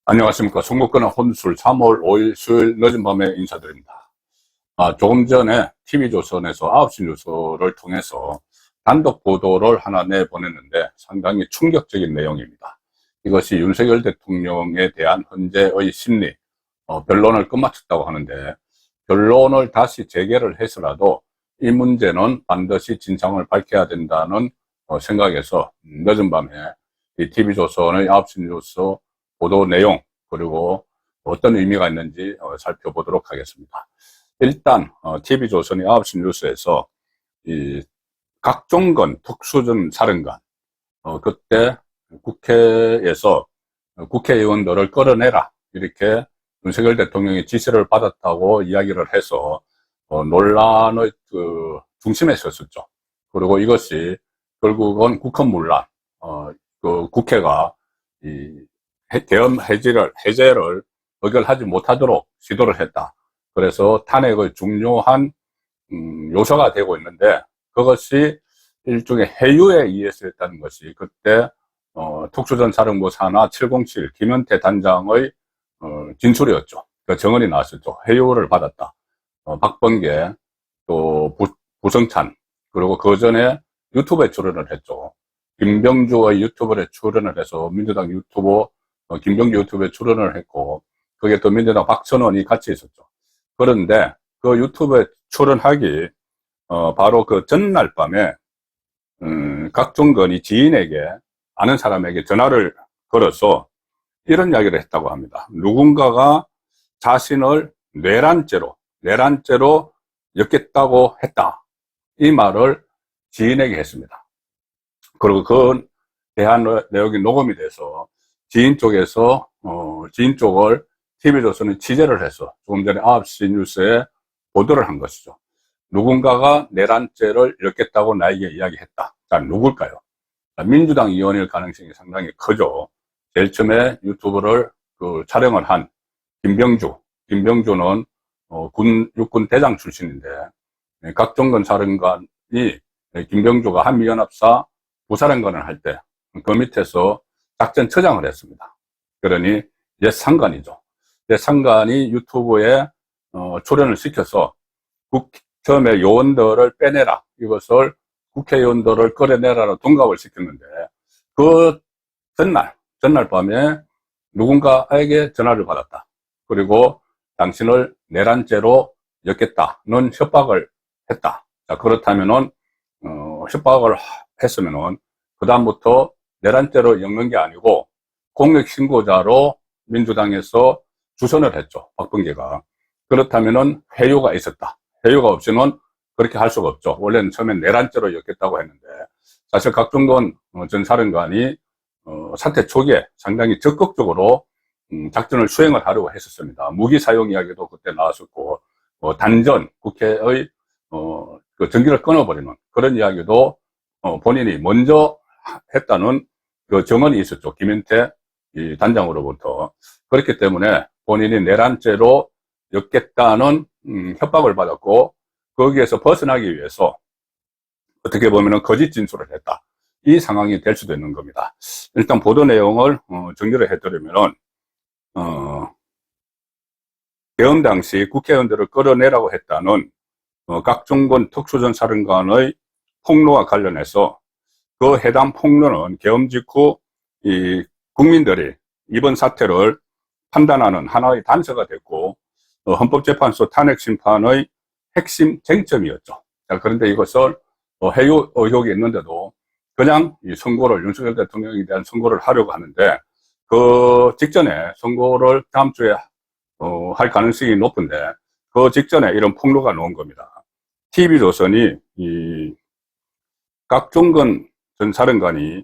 안녕하십니까. 송국근의 혼술 3월 5일 수요일 늦은 밤에 인사드립니다. 조금 전에 TV조선에서 9시 뉴스를 통해서 단독 보도를 하나 내보냈는데 상당히 충격적인 내용입니다. 이것이 윤석열 대통령에 대한 현재의 심리, 변론을 끝마쳤다고 하는데, 변론을 다시 재개를 해서라도 이 문제는 반드시 진상을 밝혀야 된다는 생각에서 늦은 밤에 이 TV조선의 9시 뉴스 보도 내용, 그리고 어떤 의미가 있는지 살펴보도록 하겠습니다. 일단 TV조선이 9시 뉴스에서 이 각종건 특수전 사령관, 그때 국회에서 국회의원들을 끌어내라, 이렇게 윤석열 대통령이 지시를 받았다고 이야기를 해서 논란의 그 중심에 섰었죠. 그리고 이것이 결국은 국헌문란, 그 국회가 이 계엄 해제를 의결하지 못하도록 시도를 했다. 그래서 탄핵의 중요한 요소가 되고 있는데, 그것이 일종의 해유에 의해서 했다는 것이 그때 특수전 사령부 산하 707 김현태 단장의 진술이었죠. 그 정언이 나왔었죠. 해유를 받았다. 박범계, 또 부성찬, 그리고 그 전에 유튜브에 출연을 했죠. 김병주의 유튜브에 출연을 해서 민주당 유튜브, 김병주 유튜브에 출연을 했고, 거기에 또 민주당 박선원이 같이 있었죠. 그런데 그 유튜브에 출연하기 바로 그 전날 밤에 각종건이 지인에게, 아는 사람에게 전화를 걸어서 이런 이야기를 했다고 합니다. 누군가가 자신을 뇌란죄로 엮겠다고 했다. 이 말을 지인에게 했습니다. 그리고 그 대한 내용이 녹음이 돼서 지인 쪽에서 지인 쪽을 TV조선이 취재를 해서 조금 전에 9시 뉴스에 보도를 한 것이죠. 누군가가 내란죄를 엮겠다고 나에게 이야기했다. 자, 누굴까요? 민주당 의원일 가능성이 상당히 크죠. 제일 처음에 유튜브를 촬영을 한 김병주는 육군 대장 출신인데, 각종건 사령관이 김병주가 한미연합사 부사령관을 할 때 그 밑에서 작전처장을 했습니다. 그러니 옛 상관이죠. 옛 상관이 유튜브에 출연을 시켜서 처음에 요원들을 빼내라, 이것을 국회의원들을 끌어내라로 둔갑을 시켰는데, 그 전날 밤에 누군가에게 전화를 받았다. 그리고 당신을 내란죄로 엮겠다는 협박을 했다. 자, 그렇다면은 협박을 했으면은 그다음부터 내란죄로 엮는 게 아니고 공익신고자로 민주당에서 주선을 했죠. 박범계가. 그렇다면은 회유가 있었다. 회유가 없으면 그렇게 할 수가 없죠. 원래는 처음엔 내란죄로 엮겠다고 했는데, 사실 각종건 전 사령관이 사태 초기에 상당히 적극적으로 작전을 수행을 하려고 했었습니다. 무기 사용 이야기도 그때 나왔었고, 단전, 국회의 그 전기를 끊어버리는 그런 이야기도 본인이 먼저 했다는 그 정언이 있었죠. 김현태 이 단장으로부터. 그렇기 때문에 본인이 내란죄로 엮겠다는 협박을 받았고, 거기에서 벗어나기 위해서 어떻게 보면 거짓 진술을 했다. 이 상황이 될 수도 있는 겁니다. 일단 보도 내용을 정리를 해드리면은, 계엄 당시 국회의원들을 끌어내라고 했다는 각종건 특수전 사령관의 폭로와 관련해서, 그 해당 폭로는 계엄 직후 이 국민들이 이번 사태를 판단하는 하나의 단서가 됐고, 헌법재판소 탄핵 심판의 핵심 쟁점이었죠. 자, 그런데 이것을 해유 의혹이 있는데도 그냥 이 선고를, 윤석열 대통령에 대한 선고를 하려고 하는데, 그 직전에 선고를 다음 주에 할 가능성이 높은데, 그 직전에 이런 폭로가 나온 겁니다. TV조선이 이 각종건 전 사령관이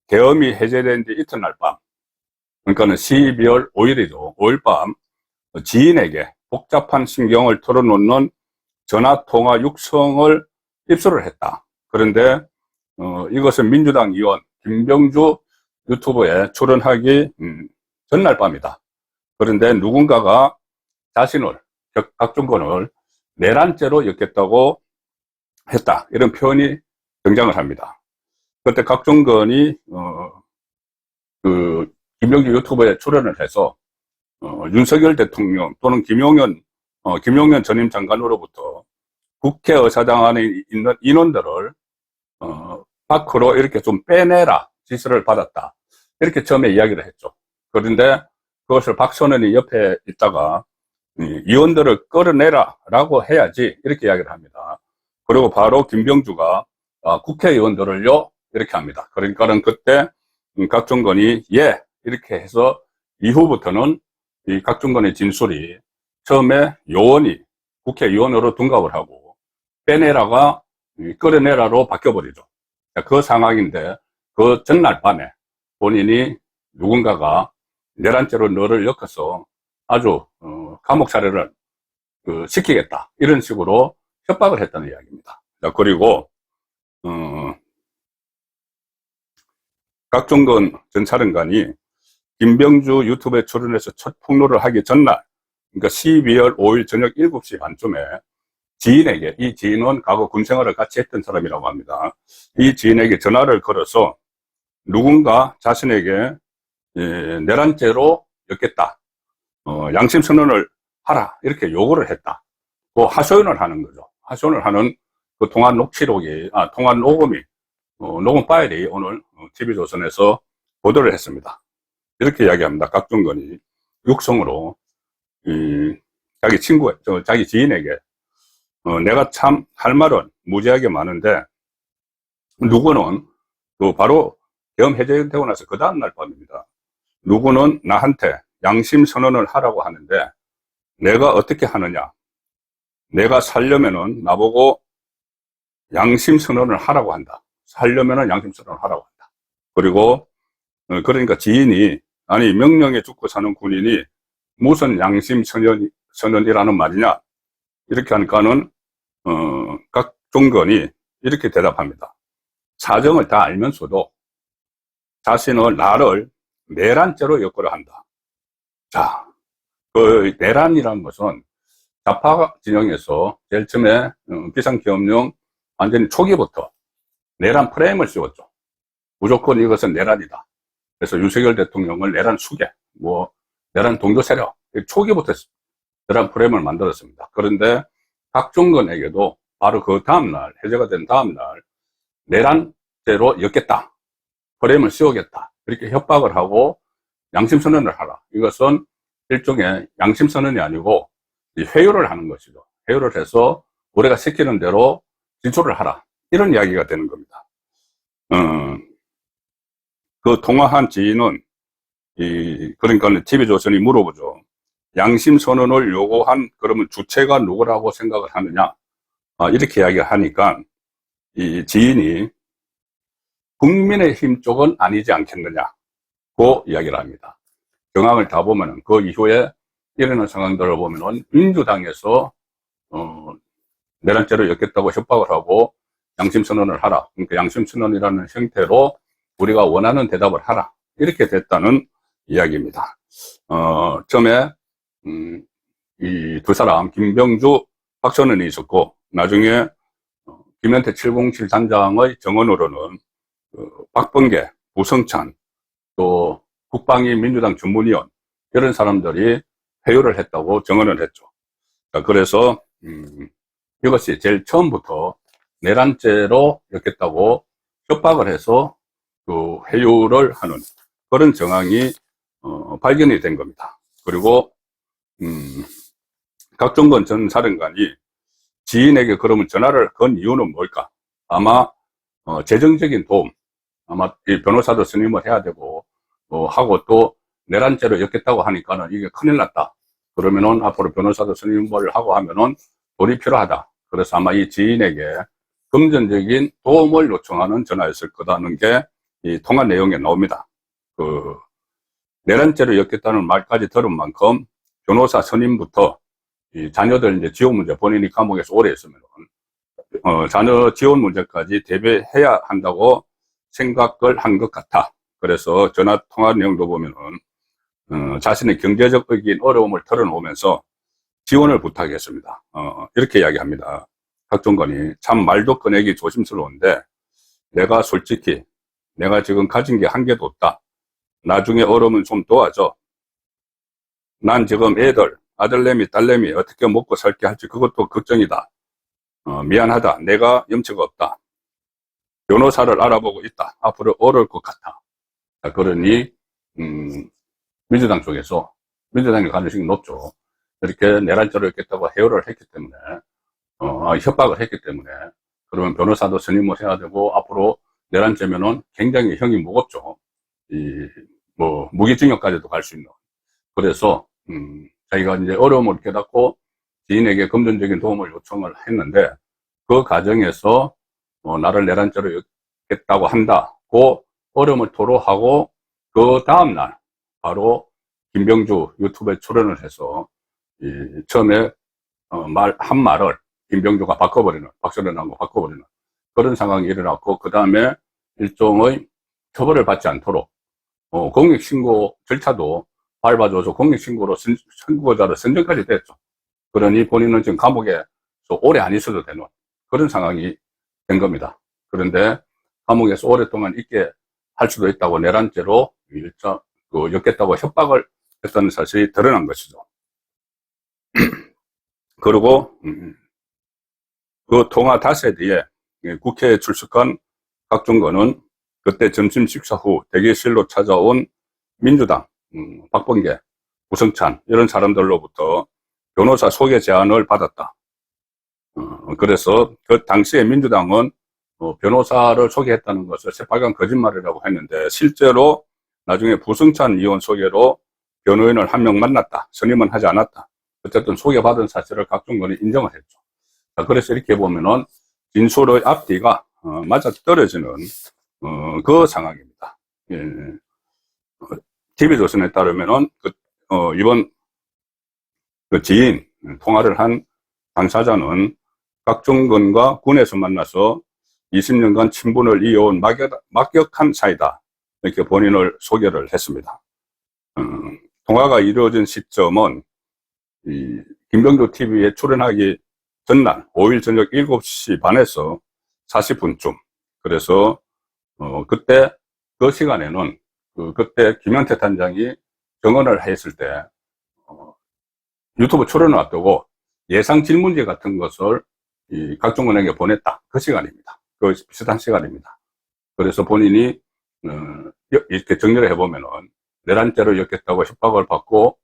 계엄이 해제된 지 이튿날 밤, 그러니까는 12월 5일이죠. 5일 밤 지인에게 복잡한 신경을 털어놓는 전화통화 육성을 입수를 했다. 그런데 이것은 민주당 의원 김병주 유튜브에 출연하기 전날 밤이다. 그런데 누군가가 자신을, 각종건을 내란죄로 엮겠다고 했다. 이런 표현이 등장을 합니다. 그때 각종건이 김병주 유튜브에 출연을 해서 윤석열 대통령 또는 김용현 전임 장관으로부터 국회의사당 안에 있는 인원들을 밖으로 이렇게 좀 빼내라 지시를 받았다. 이렇게 처음에 이야기를 했죠. 그런데 그것을 박선원이 옆에 있다가 의원들을 끌어내라 라고 해야지 이렇게 이야기를 합니다. 그리고 바로 김병주가 국회의원들을요 이렇게 합니다. 그러니까는 그때 각종건이 예 이렇게 해서 이후부터는 이 각종건의 진술이 처음에 요원이 국회의원으로 둔갑을 하고 빼내라가 끌어내라로 바뀌어버리죠. 그 상황인데 그 전날 밤에 본인이 누군가가 내란죄로 너를 엮어서 아주 감옥 살해를 시키겠다 이런 식으로 협박을 했다는 이야기입니다. 그리고 각종건 전 사령관이 김병주 유튜브에 출연해서 첫 폭로를 하기 전날, 그러니까 12월 5일 저녁 7시 반쯤에 지인에게, 이 지인은 과거 군생활을 같이 했던 사람이라고 합니다. 이 지인에게 전화를 걸어서 누군가 자신에게 내란죄로 엮겠다, 양심선언을 하라 이렇게 요구를 했다. 그 하소연을 하는 거죠. 하소연을 하는 그 통화 녹취록이, 통화 녹음이, 녹음 파일이 오늘 TV조선에서 보도를 했습니다. 이렇게 이야기합니다. 각종건이 육성으로 자기 친구, 자기 지인에게 내가 참 할 말은 무지하게 많은데 누구는 또 바로 계엄 해제되고 나서 그 다음날 밤입니다. 누구는 나한테 양심 선언을 하라고 하는데 내가 어떻게 하느냐? 내가 살려면은 나보고 양심 선언을 하라고 한다. 살려면은 양심 선언을 하라고 한다. 그리고 그러니까 지인이 아니 명령에 죽고 사는 군인이 무슨 양심 선언이라는 말이냐 이렇게 하니까는 각종건이 이렇게 대답합니다. 사정을 다 알면서도 자신을 나를 내란죄로 엮으려 한다. 자, 그 내란이라는 것은 좌파 진영에서 제일 처음에 비상계엄령 완전히 초기부터 내란 프레임을 씌웠죠. 무조건 이것은 내란이다. 그래서 윤석열 대통령을 내란 수계, 내란 동조 세력, 초기부터 내란 프레임을 만들었습니다. 그런데 박종건에게도 바로 그 다음날, 해제가 된 다음날, 내란죄로 엮겠다. 프레임을 씌우겠다. 이렇게 협박을 하고 양심선언을 하라. 이것은 일종의 양심선언이 아니고 회유를 하는 것이죠. 회유를 해서 우리가 시키는 대로 진술을 하라. 이런 이야기가 되는 겁니다. 그 통화한 지인은 그러니까 TV조선이 물어보죠. 양심선언을 요구한 그러면 주체가 누구라고 생각을 하느냐? 이렇게 이야기를 하니까 이 지인이 국민의힘 쪽은 아니지 않겠느냐고 이야기를 합니다. 경황을 다 보면은 그 이후에 일어난 상황들을 보면은 민주당에서 내란죄를 엮겠다고 협박을 하고 양심선언을 하라. 그러니까 양심선언이라는 형태로 우리가 원하는 대답을 하라. 이렇게 됐다는 이야기입니다. 처음에 이 두 사람 김병주, 박선원이 있었고 나중에 김현태 707 단장의 정언으로는 박범계, 부성찬, 또 국방위 민주당 전문위원 이런 사람들이 회유를 했다고 정언을 했죠. 그래서 이것이 제일 처음부터 내란죄로 엮겠다고 협박을 해서 그 회유를 하는 그런 정황이 발견이 된 겁니다. 그리고 각종건 전 사령관이 지인에게 그러면 전화를 건 이유는 뭘까? 아마 재정적인 도움, 아마 이 변호사도 선임을 해야 되고 하고 또 내란죄로 엮겠다고 하니까는 이게 큰일 났다. 그러면은 앞으로 변호사도 선임을 하고 하면은 돈이 필요하다. 그래서 아마 이 지인에게 금전적인 도움을 요청하는 전화였을 거다는 게 이 통화 내용에 나옵니다. 내란죄로 엮겠다는 말까지 들은 만큼 변호사 선임부터 이 자녀들 이제 지원 문제, 본인이 감옥에서 오래 있으면 자녀 지원 문제까지 대비해야 한다고 생각을 한 것 같아. 그래서 전화 통화 내용도 보면은 자신의 경제적인 어려움을 털어놓으면서 지원을 부탁했습니다. 이렇게 이야기합니다. 각종건이 참 말도 꺼내기 조심스러운데 내가 솔직히 내가 지금 가진 게 한 개도 없다. 나중에 어려우면 좀 도와줘. 난 지금 애들, 아들내미, 딸내미 어떻게 먹고 살게 할지 그것도 걱정이다. 미안하다. 내가 염치가 없다. 변호사를 알아보고 있다. 앞으로 어려울 것 같아. 자, 그러니 민주당 쪽에서 민주당의 가능성이 높죠. 이렇게 내란죄를 했겠다고 해요를 했기 때문에 협박을 했기 때문에 그러면 변호사도 선임을 해야 되고 앞으로 내란죄면은 굉장히 형이 무겁죠. 뭐 무기징역까지도 갈 수 있는. 그래서 자기가 이제 어려움을 깨닫고 지인에게 금전적인 도움을 요청을 했는데 그 과정에서 나를 내란죄로 였겠다고 한다고 어려움을 토로하고 그 다음날 바로 김병주 유튜브에 출연을 해서 처음에 한 말을 김병주가 바꿔버리는, 박근혜하고 바꿔버리는 그런 상황이 일어났고 그 다음에 일종의 처벌을 받지 않도록 공익신고 절차도 밟아줘서 공익신고로 선고자를 선정까지 됐죠. 그러니 본인은 지금 감옥에 오래 안 있어도 되는 그런 상황이 된 겁니다. 그런데 감옥에서 오랫동안 있게 할 수도 있다고 내란죄로 엮겠다고 협박을 했다는 사실이 드러난 것이죠. 그리고 그 통화 닷새 뒤에 국회에 출석한 박종건은 그때 점심 식사 후 대기실로 찾아온 민주당, 박범계, 우성찬 이런 사람들로부터 변호사 소개 제안을 받았다. 그래서 그 당시에 민주당은 변호사를 소개했다는 것을 새빨간 거짓말이라고 했는데 실제로 나중에 부성찬 의원 소개로 변호인을 한 명 만났다. 선임은 하지 않았다. 어쨌든 소개받은 사실을 각종건이 인정을 했죠. 자, 그래서 이렇게 보면은 진술의 앞뒤가 맞아떨어지는 그 상황입니다. 예. TV조선에 따르면은 이번 그 지인 통화를 한 당사자는 박종건과 군에서 만나서 20년간 친분을 이어온 막역한 사이다. 이렇게 본인을 소개를 했습니다. 통화가 이루어진 시점은 김병주 TV에 출연하기 전날 5일 저녁 7시 반에서 40분쯤. 그래서 그때 그 시간에는 그때 김현태 단장이 정언을 했을 때 유튜브 출연을 앞두고 예상 질문지 같은 것을 각종원에게 보냈다. 그 시간입니다. 그 비슷한 시간입니다. 그래서 본인이 이렇게 정리를 해보면은 내란죄로 엮겠다고 협박을 받고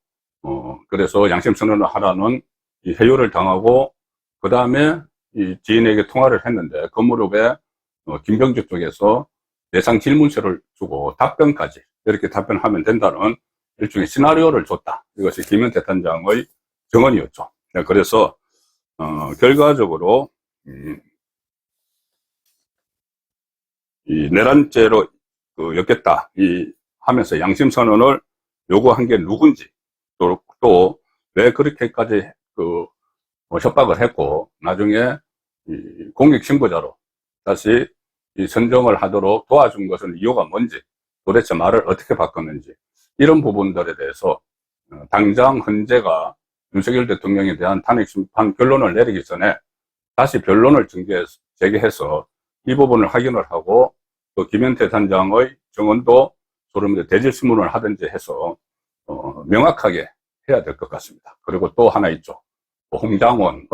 그래서 양심선언을 하라는 해요를 당하고 그 다음에 이 지인에게 통화를 했는데 그 무렵에 김병주 쪽에서 예상 질문서를 주고 답변까지 이렇게 답변하면 된다는 일종의 시나리오를 줬다. 이것이 김현태 단장의 정언이었죠. 그래서 결과적으로 이 내란죄로 엮겠다 하면서 양심선언을 요구한 게 누군지 또 왜 그렇게까지 협박을 했고 나중에 공익신고자로 다시 선정을 하도록 도와준 것은 이유가 뭔지 도대체 말을 어떻게 바꿨는지 이런 부분들에 대해서 당장 헌재가 윤석열 대통령에 대한 탄핵심판 결론을 내리기 전에 다시 변론을 제기해서 이 부분을 확인을 하고 또 김현태 단장의 정언도 소름에 대질신문을 하든지 해서 명확하게 해야 될 것 같습니다. 그리고 또 하나 있죠. 홍장원의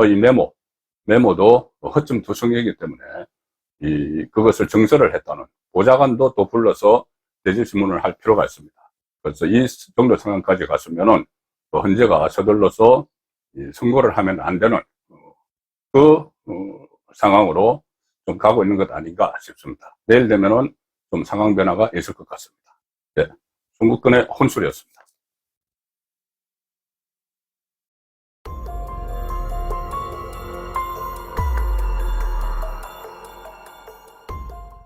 메모도 허점투성이기 때문에 그것을 정설을 했다는 보좌관도 또 불러서 대질신문을 할 필요가 있습니다. 그래서 이 정도 상황까지 갔으면은 헌재가 서둘러서 선고를 하면 안 되는 상황으로 좀 가고 있는 것 아닌가 싶습니다. 내일 되면은 좀 상황 변화가 있을 것 같습니다. 네, 중국군의 혼술이었습니다.